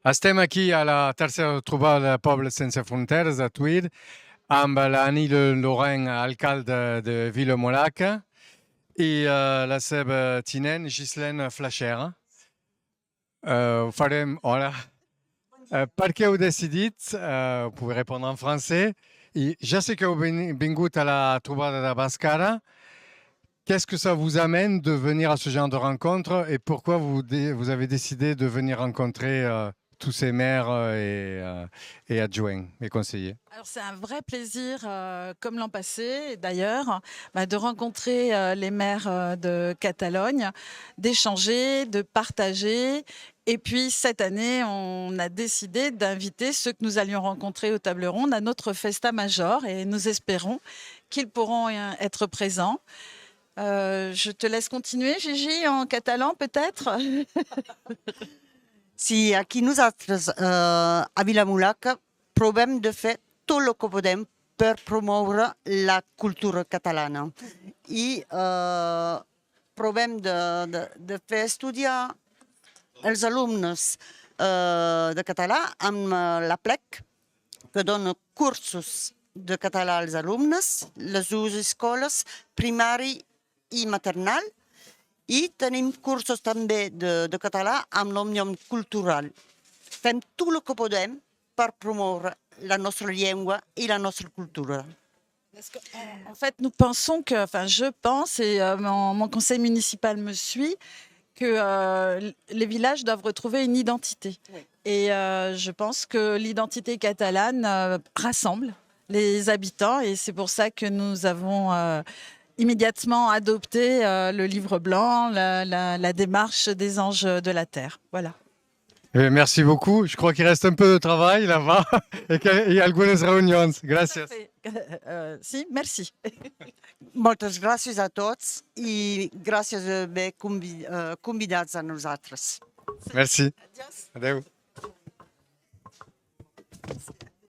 Estem aquí a la tercera trobada de Pobles Sense Fronteres a Tuïr amb l'Annie Laurent, alcalde de Vilamolaca, i la seva tinent Ghislaine Flacher. Ho farem... Hola. Per què heu decidit? Vous pouvez répondre en français. I ja sé que heu vingut a la trobada de Bàscara. Qu'est-ce que ça vous amène de venir à ce genre de rencontre et pourquoi vous avez décidé de venir rencontrer tous ces maires et adjoints et conseillers? Alors c'est un vrai plaisir, comme l'an passé d'ailleurs, de rencontrer les maires de Catalogne, d'échanger, de partager. Et puis cette année, on a décidé d'inviter ceux que nous allions rencontrer aux tables rondes à notre Festa Major et nous espérons qu'ils pourront être présents. Je te laisse continuer, Gigi, en catalan peut-être. Sí, aquí nosaltres a Vilamolaca provem de fer tot el que podem per promoure la cultura catalana i provem de fer estudiar els alumnes de català amb la PLEC, que dona cursos de català als alumnes, les dues escoles, primari i maternal, i tenim cursos també de català amb l'Òmnium Cultural. Fem tot el que podem per promoure la nostra llengua i la nostra cultura. En fait, nous pensons que, enfin, je pense, et mon conseil municipal me suit, que les villages doivent retrouver une identité. Oui. Et je pense que l'identité catalane rassemble les habitants, et c'est pour ça que nous avons immédiatement adopté le livre blanc, la démarche des anges de la terre. Voilà. Merci beaucoup. Je crois qu'il reste un peu de travail là-bas et algunes reunions. Gracias. Si, merci. Moltes gràcies a tots i gràcies d'haver convidats a nosaltres. Merci. Adiós. Adéu.